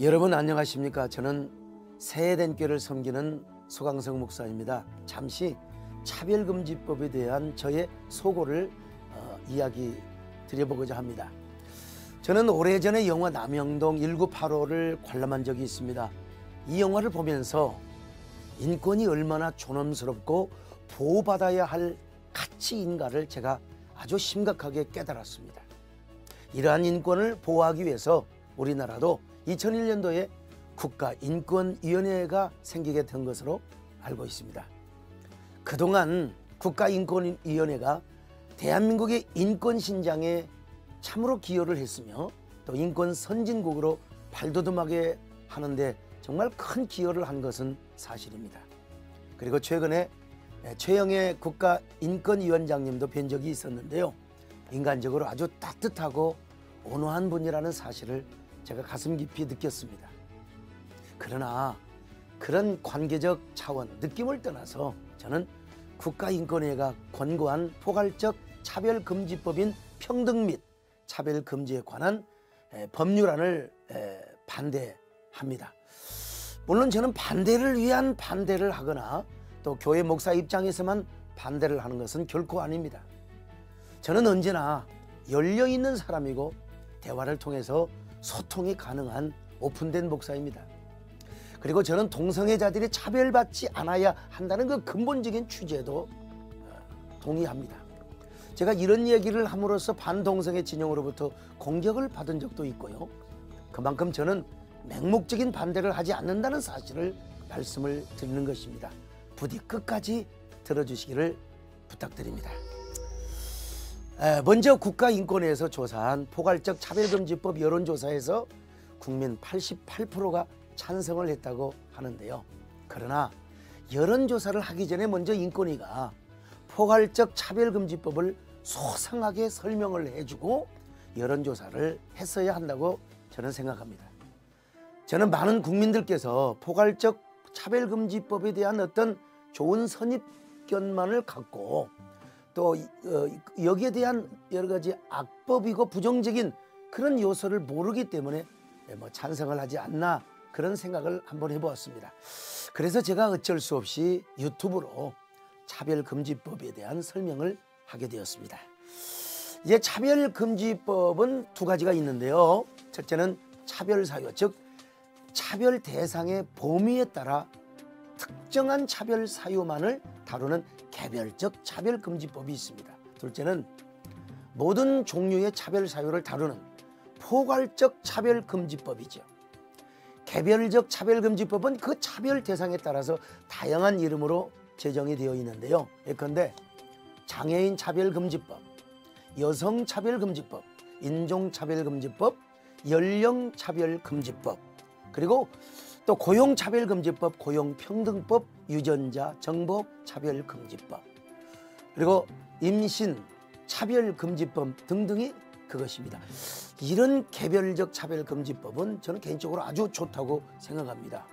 여러분 안녕하십니까? 저는 새해된 교회를 섬기는 소강성 목사입니다. 잠시 차별금지법에 대한 저의 소고를 이야기 드려보고자 합니다. 저는 오래전에 영화 남영동 1985를 관람한 적이 있습니다. 이 영화를 보면서 인권이 얼마나 존엄스럽고 보호받아야 할 가치인가를 제가 아주 심각하게 깨달았습니다. 이러한 인권을 보호하기 위해서 우리나라도 2001년도에 국가인권위원회가 생기게 된 것으로 알고 있습니다. 그동안 국가인권위원회가 대한민국의 인권신장에 참으로 기여를 했으며 또 인권 선진국으로 발돋움하게 하는데 정말 큰 기여를 한 것은 사실입니다. 그리고 최근에 최영애 국가인권위원장님도 뵌 적이 있었는데요. 인간적으로 아주 따뜻하고 온화한 분이라는 사실을 제가 가슴 깊이 느꼈습니다. 그러나 그런 관계적 차원, 느낌을 떠나서 저는 국가인권위가 권고한 포괄적 차별금지법인 평등 및 차별금지에 관한 법률안을 반대합니다. 물론 저는 반대를 위한 반대를 하거나 또 교회 목사 입장에서만 반대를 하는 것은 결코 아닙니다. 저는 언제나 열려있는 사람이고 대화를 통해서 소통이 가능한 오픈된 목사입니다. 그리고 저는 동성애자들이 차별받지 않아야 한다는 그 근본적인 취지에도 동의합니다. 제가 이런 얘기를 함으로써 반동성애 진영으로부터 공격을 받은 적도 있고요. 그만큼 저는 맹목적인 반대를 하지 않는다는 사실을 말씀을 드리는 것입니다. 부디 끝까지 들어주시기를 부탁드립니다. 먼저 국가인권위에서 조사한 포괄적 차별금지법 여론조사에서 국민 88%가 찬성을 했다고 하는데요. 그러나 여론조사를 하기 전에 먼저 인권위가 포괄적 차별금지법을 소상하게 설명을 해주고 여론조사를 했어야 한다고 저는 생각합니다. 저는 많은 국민들께서 포괄적 차별금지법에 대한 어떤 좋은 선입견만을 갖고 또 여기에 대한 여러 가지 악법이고 부정적인 그런 요소를 모르기 때문에 찬성을 하지 않나 그런 생각을 한번 해보았습니다. 그래서 제가 어쩔 수 없이 유튜브로 차별금지법에 대한 설명을 하게 되었습니다. 이제 차별금지법은 두 가지가 있는데요. 첫째는 차별사유, 즉 차별 대상의 범위에 따라 특정한 차별 사유만을 다루는 개별적 차별금지법이 있습니다. 둘째는 모든 종류의 차별 사유를 다루는 포괄적 차별금지법이죠. 개별적 차별금지법은 그 차별 대상에 따라서 다양한 이름으로 제정이 되어 있는데요. 예컨대 장애인 차별금지법, 여성 차별금지법, 인종차별금지법, 연령차별금지법, 그리고 또 고용차별금지법, 고용평등법, 유전자 정보 차별금지법, 그리고 임신 차별금지법 등등이 그것입니다. 이런 개별적 차별금지법은 저는 개인적으로 아주 좋다고 생각합니다.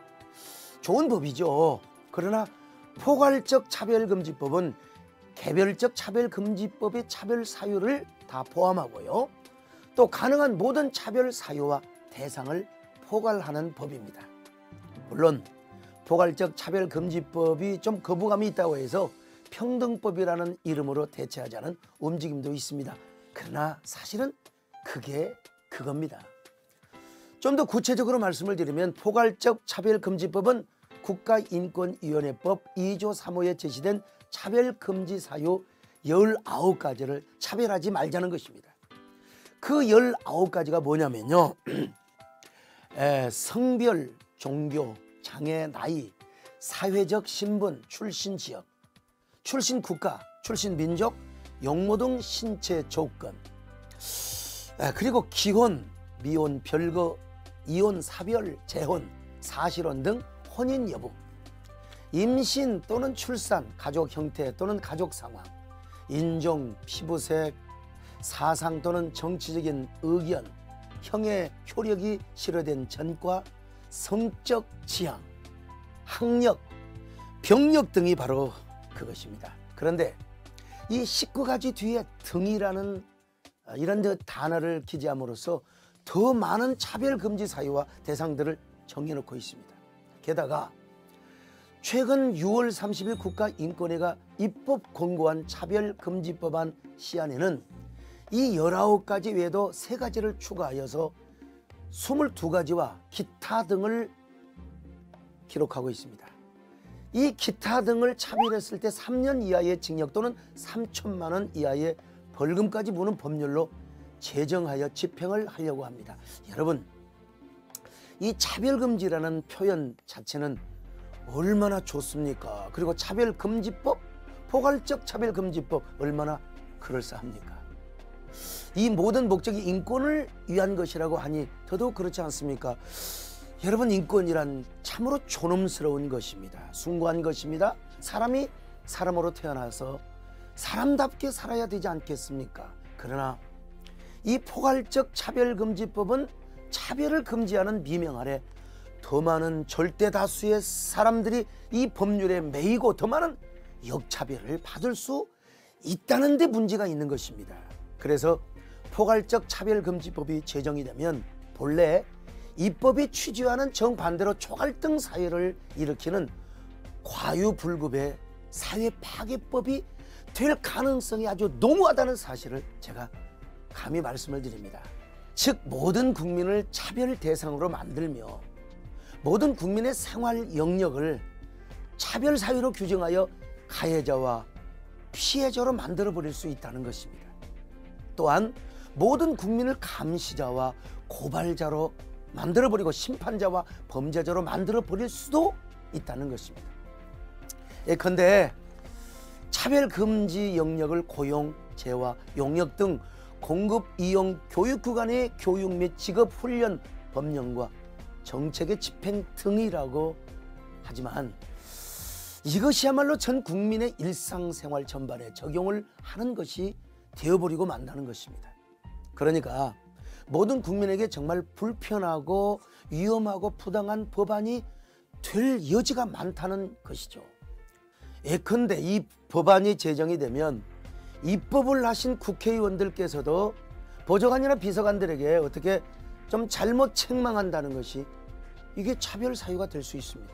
좋은 법이죠. 그러나 포괄적 차별금지법은 개별적 차별금지법의 차별 사유를 다 포함하고요. 또 가능한 모든 차별 사유와 대상을 포괄하는 법입니다. 물론 포괄적 차별금지법이 좀 거부감이 있다고 해서 평등법이라는 이름으로 대체하자는 움직임도 있습니다. 그러나 사실은 그게 그겁니다. 좀 더 구체적으로 말씀을 드리면 포괄적 차별금지법은 국가인권위원회법 2조 3호에 제시된 차별금지 사유 19가지를 차별하지 말자는 것입니다. 그 19가지가 뭐냐면요. 성별, 종교, 장애, 나이, 사회적 신분, 출신 지역, 출신 국가, 출신 민족, 용모 등 신체 조건, 그리고 기혼, 미혼, 별거, 이혼, 사별, 재혼, 사실혼 등 혼인 여부, 임신 또는 출산, 가족 형태 또는 가족 상황, 인종, 피부색, 사상 또는 정치적인 의견, 형의 효력이 실효된 전과, 성적 지향, 학력, 병력 등이 바로 그것입니다. 그런데 이 19가지 뒤에 등이라는 이런 단어를 기재함으로써 더 많은 차별금지 사유와 대상들을 정해놓고 있습니다. 게다가 최근 6월 30일 국가인권위가 입법 권고한 차별금지법안 시안에는 이 19가지 외에도 3가지를 추가하여서 22가지와 기타 등을 기록하고 있습니다. 이 기타 등을 차별했을 때 3년 이하의 징역 또는 3천만 원 이하의 벌금까지 무는 법률로 제정하여 집행을 하려고 합니다. 여러분, 이 차별금지라는 표현 자체는 얼마나 좋습니까? 그리고 차별금지법, 포괄적 차별금지법 얼마나 그럴싸합니까? 이 모든 목적이 인권을 위한 것이라고 하니 더더욱 그렇지 않습니까? 여러분, 인권이란 참으로 존엄스러운 것입니다. 숭고한 것입니다. 사람이 사람으로 태어나서 사람답게 살아야 되지 않겠습니까? 그러나 이 포괄적 차별금지법은 차별을 금지하는 미명 아래 더 많은 절대 다수의 사람들이 이 법률에 매이고 더 많은 역차별을 받을 수 있다는 데 문제가 있는 것입니다. 그래서 포괄적 차별금지법이 제정이 되면 본래 입법이 취지와는 정반대로 초갈등 사회를 일으키는 과유불급의 사회 파괴법이 될 가능성이 아주 농후하다는 사실을 제가 감히 말씀을 드립니다. 즉, 모든 국민을 차별 대상으로 만들며 모든 국민의 생활 영역을 차별 사유로 규정하여 가해자와 피해자로 만들어버릴 수 있다는 것입니다. 또한 모든 국민을 감시자와 고발자로 만들어버리고 심판자와 범죄자로 만들어버릴 수도 있다는 것입니다. 예컨대 차별금지 영역을 고용, 재화, 용역 등 공급, 이용, 교육기관의 교육 및 직업훈련 법령과 정책의 집행 등이라고 하지만 이것이야말로 전 국민의 일상생활 전반에 적용을 하는 것이 되어버리고 만다는 것입니다. 그러니까 모든 국민에게 정말 불편하고 위험하고 부당한 법안이 될 여지가 많다는 것이죠. 예컨대 이 법안이 제정이 되면 입법을 하신 국회의원들께서도 보좌관이나 비서관들에게 어떻게 좀 잘못 책망한다는 것이 이게 차별 사유가 될 수 있습니다.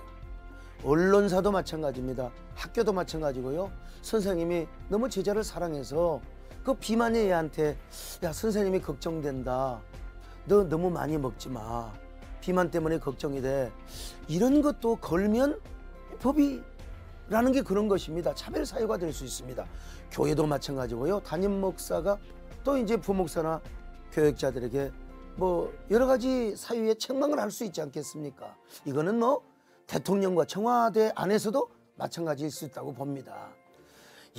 언론사도 마찬가지입니다. 학교도 마찬가지고요. 선생님이 너무 제자를 사랑해서 그 비만의 애한테 야, 선생님이 걱정된다. 너 너무 많이 먹지 마. 비만 때문에 걱정이 돼. 이런 것도 걸면 법이라는 게 그런 것입니다. 차별 사유가 될 수 있습니다. 교회도 마찬가지고요. 담임 목사가 또 이제 부목사나 교역자들에게 뭐 여러 가지 사유에 책망을 할 수 있지 않겠습니까? 이거는 뭐 대통령과 청와대 안에서도 마찬가지일 수 있다고 봅니다.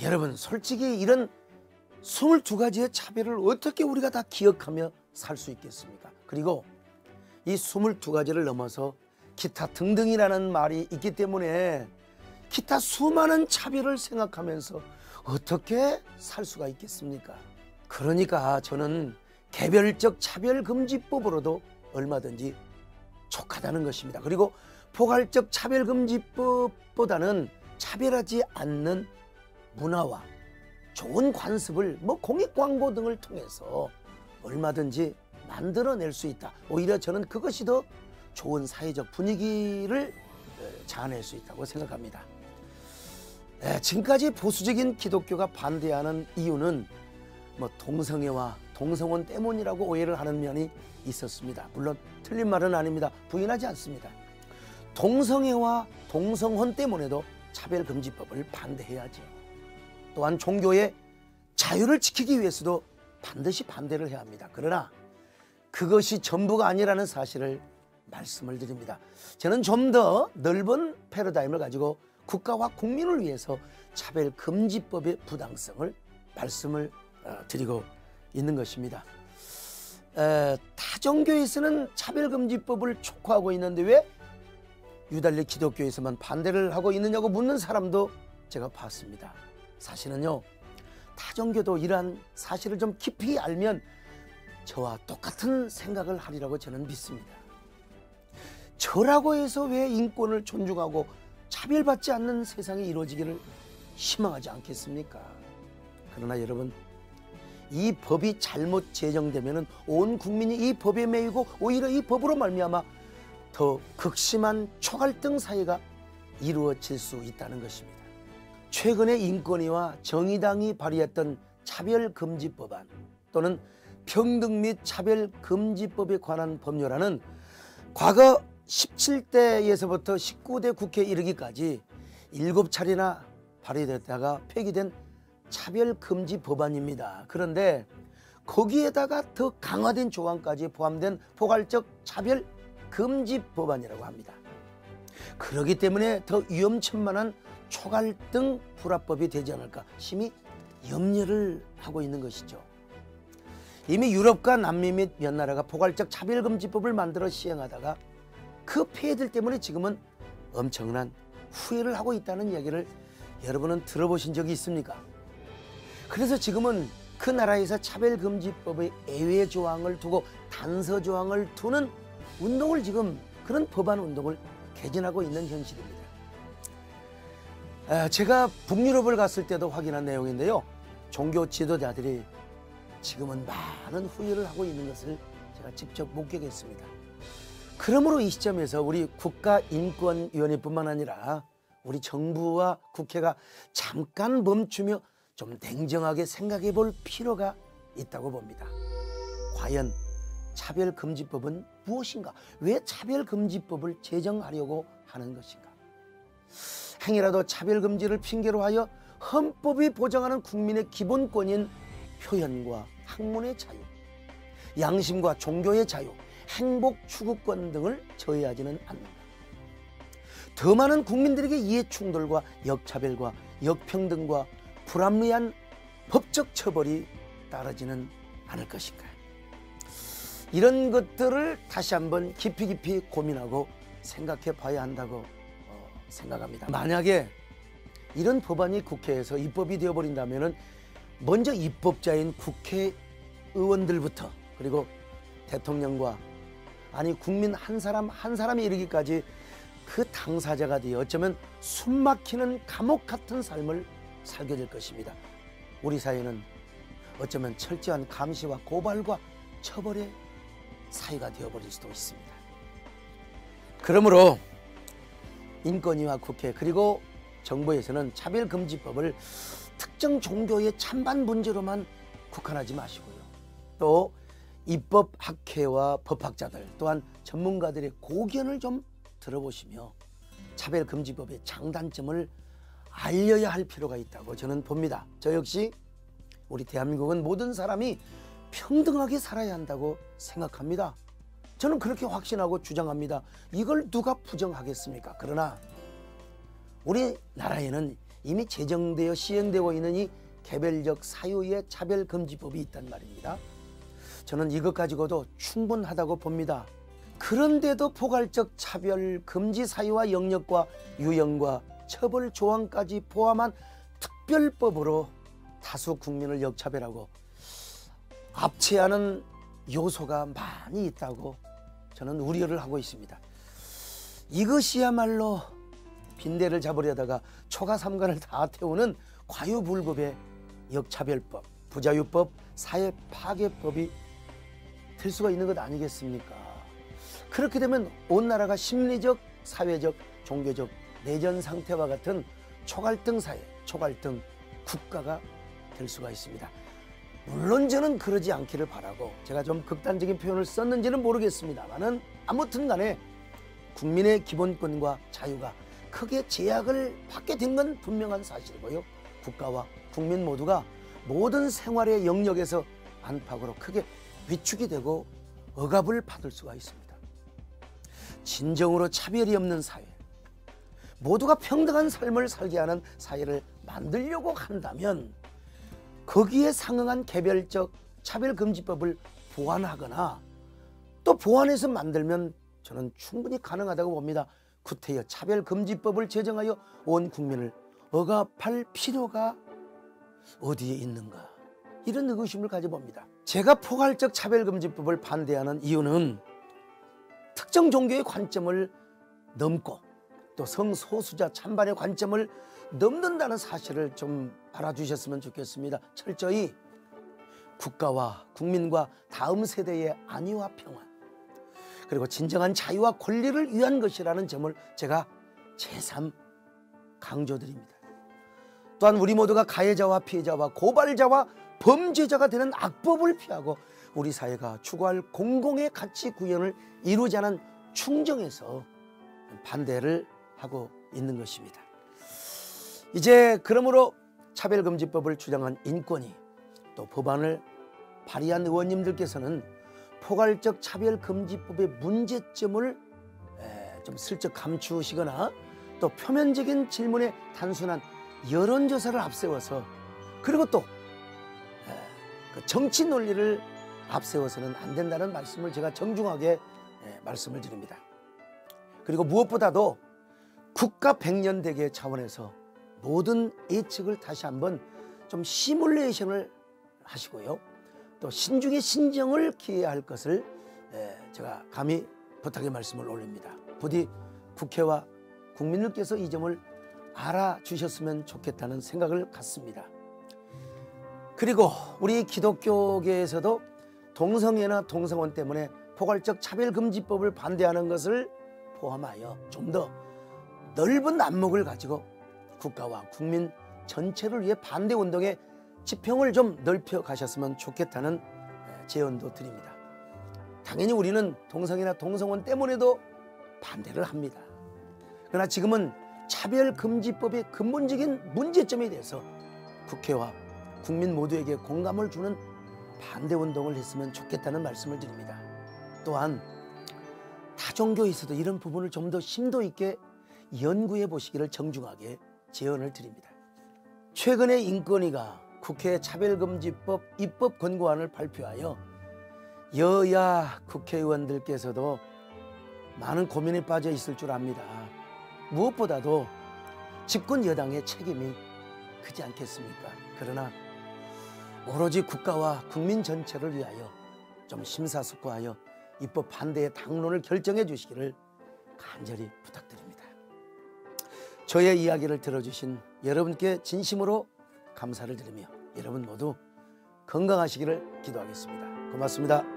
여러분, 솔직히 이런 22가지의 차별을 어떻게 우리가 다 기억하며 살 수 있겠습니까? 그리고 이 22가지를 넘어서 기타 등등이라는 말이 있기 때문에 기타 수많은 차별을 생각하면서 어떻게 살 수가 있겠습니까? 그러니까 저는 개별적 차별금지법으로도 얼마든지 족하다는 것입니다. 그리고 포괄적 차별금지법보다는 차별하지 않는 문화와 좋은 관습을 뭐 공익광고 등을 통해서 얼마든지 만들어낼 수 있다. 오히려 저는 그것이 더 좋은 사회적 분위기를 자아낼 수 있다고 생각합니다. 지금까지 보수적인 기독교가 반대하는 이유는 뭐 동성애와 동성혼 때문이라고 오해를 하는 면이 있었습니다. 물론 틀린 말은 아닙니다. 부인하지 않습니다. 동성애와 동성혼 때문에도 차별금지법을 반대해야죠. 또한 종교의 자유를 지키기 위해서도 반드시 반대를 해야 합니다. 그러나 그것이 전부가 아니라는 사실을 말씀을 드립니다. 저는 좀 더 넓은 패러다임을 가지고 국가와 국민을 위해서 차별금지법의 부당성을 말씀을 드리고 있는 것입니다. 타종교에서는 차별금지법을 촉구하고 있는데 왜 유달리 기독교에서만 반대를 하고 있느냐고 묻는 사람도 제가 봤습니다. 사실은요, 타종교도 이러한 사실을 좀 깊이 알면 저와 똑같은 생각을 하리라고 저는 믿습니다. 저라고 해서 왜 인권을 존중하고 차별받지 않는 세상이 이루어지기를 희망하지 않겠습니까? 그러나 여러분, 이 법이 잘못 제정되면은 온 국민이 이 법에 매이고 오히려 이 법으로 말미암아 더 극심한 초갈등 사회가 이루어질 수 있다는 것입니다. 최근에 인권위와 정의당이 발의했던 차별금지법안 또는 평등 및 차별금지법에 관한 법률안은 과거 17대에서부터 19대 국회에 이르기까지 7차례나 발의됐다가 폐기된 차별금지 법안입니다. 그런데 거기에다가 더 강화된 조항까지 포함된 포괄적 차별금지 법안이라고 합니다. 그렇기 때문에 더 위험천만한 초갈등 불합법이 되지 않을까 심히 염려를 하고 있는 것이죠. 이미 유럽과 남미 및 몇 나라가 포괄적 차별금지법을 만들어 시행하다가 그 폐해들 때문에 지금은 엄청난 후회를 하고 있다는 이야기를 여러분은 들어보신 적이 있습니까? 그래서 지금은 그 나라에서 차별금지법의 예외 조항을 두고 단서 조항을 두는 운동을 지금 그런 법안 운동을 개진하고 있는 현실입니다. 제가 북유럽을 갔을 때도 확인한 내용인데요. 종교 지도자들이 지금은 많은 후회를 하고 있는 것을 제가 직접 목격했습니다. 그러므로 이 시점에서 우리 국가인권위원회뿐만 아니라 우리 정부와 국회가 잠깐 멈추며 좀 냉정하게 생각해 볼 필요가 있다고 봅니다. 과연 차별금지법은 무엇인가? 왜 차별금지법을 제정하려고 하는 것인가? 행여라도 차별금지를 핑계로 하여 헌법이 보장하는 국민의 기본권인 표현과 학문의 자유, 양심과 종교의 자유, 행복 추구권 등을 저해하지는 않는다. 더 많은 국민들에게 이해충돌과 역차별과 역평등과 불합리한 법적 처벌이 따르지는 않을 것인가. 이런 것들을 다시 한번 깊이 고민하고 생각해 봐야 한다고 생각합니다. 만약에 이런 법안이 국회에서 입법이 되어버린다면 먼저 입법자인 국회의원들부터 그리고 대통령과 아니 국민 한 사람 한 사람이 이르기까지 그 당사자가 되어 어쩌면 숨막히는 감옥 같은 삶을 살게 될 것입니다. 우리 사회는 어쩌면 철저한 감시와 고발과 처벌의 사회가 되어버릴 수도 있습니다. 그러므로 인권위와 국회 그리고 정부에서는 차별금지법을 특정 종교의 찬반 문제로만 국한하지 마시고요. 또 입법학회와 법학자들 또한 전문가들의 고견을 좀 들어보시며 차별금지법의 장단점을 알려야 할 필요가 있다고 저는 봅니다. 저 역시 우리 대한민국은 모든 사람이 평등하게 살아야 한다고 생각합니다. 저는 그렇게 확신하고 주장합니다. 이걸 누가 부정하겠습니까? 그러나 우리나라에는 이미 제정되어 시행되고 있는 이 개별적 사유의 차별금지법이 있단 말입니다. 저는 이것 가지고도 충분하다고 봅니다. 그런데도 포괄적 차별금지 사유와 영역과 유형과 처벌 조항까지 포함한 특별법으로 다수 국민을 역차별하고 압제하는 요소가 많이 있다고 저는 우려를 하고 있습니다. 이것이야말로 빈대를 잡으려다가 초가 삼간을 다 태우는 과유불급의 역차별법, 부자유법, 사회파괴법이 될 수가 있는 것 아니겠습니까? 그렇게 되면 온 나라가 심리적, 사회적, 종교적 내전 상태와 같은 초갈등 사회, 초갈등 국가가 될 수가 있습니다. 물론 저는 그러지 않기를 바라고 제가 좀 극단적인 표현을 썼는지는 모르겠습니다만은 아무튼 간에 국민의 기본권과 자유가 크게 제약을 받게 된 건 분명한 사실이고요. 국가와 국민 모두가 모든 생활의 영역에서 안팎으로 크게 위축이 되고 억압을 받을 수가 있습니다. 진정으로 차별이 없는 사회, 모두가 평등한 삶을 살게 하는 사회를 만들려고 한다면 거기에 상응한 개별적 차별금지법을 보완하거나 또 보완해서 만들면 저는 충분히 가능하다고 봅니다. 구태여 차별금지법을 제정하여 온 국민을 억압할 필요가 어디에 있는가, 이런 의구심을 가져봅니다. 제가 포괄적 차별금지법을 반대하는 이유는 특정 종교의 관점을 넘고 또 성소수자 찬반의 관점을 넘는다는 사실을 좀 알아주셨으면 좋겠습니다. 철저히 국가와 국민과 다음 세대의 안위와 평안, 그리고 진정한 자유와 권리를 위한 것이라는 점을 제가 재삼 강조드립니다. 또한 우리 모두가 가해자와 피해자와 고발자와 범죄자가 되는 악법을 피하고 우리 사회가 추구할 공공의 가치 구현을 이루지 않은 충정에서 반대를 하고 있는 것입니다. 이제 그러므로 차별금지법을 주장한 인권위, 또 법안을 발의한 의원님들께서는 포괄적 차별금지법의 문제점을 좀 슬쩍 감추시거나 또 표면적인 질문에 단순한 여론조사를 앞세워서, 그리고 또 그 정치 논리를 앞세워서는 안 된다는 말씀을 제가 정중하게 말씀을 드립니다. 그리고 무엇보다도 국가 백년대계 차원에서 모든 예측을 다시 한번 좀 시뮬레이션을 하시고요, 또 신중의 신정을 기해야 할 것을 제가 감히 부탁의 말씀을 올립니다. 부디 국회와 국민들께서 이 점을 알아주셨으면 좋겠다는 생각을 갖습니다. 그리고 우리 기독교계에서도 동성애나 동성혼 때문에 포괄적 차별금지법을 반대하는 것을 포함하여 좀 더 넓은 안목을 가지고 국가와 국민 전체를 위해 반대운동의 지평을 좀 넓혀 가셨으면 좋겠다는 제언도 드립니다. 당연히 우리는 동성애나 동성혼 때문에도 반대를 합니다. 그러나 지금은 차별금지법의 근본적인 문제점에 대해서 국회와 국민 모두에게 공감을 주는 반대운동을 했으면 좋겠다는 말씀을 드립니다. 또한 타종교에서도 이런 부분을 좀 더 심도 있게 연구해 보시기를 정중하게 제언을 드립니다. 최근에 인권위가 국회 차별금지법 입법 권고안을 발표하여 여야 국회의원들께서도 많은 고민에 빠져 있을 줄 압니다. 무엇보다도 집권 여당의 책임이 크지 않겠습니까? 그러나 오로지 국가와 국민 전체를 위하여 좀 심사숙고하여 입법 반대의 당론을 결정해 주시기를 간절히 부탁드립니다. 저의 이야기를 들어주신 여러분께 진심으로 감사를 드리며 여러분 모두 건강하시기를 기도하겠습니다. 고맙습니다.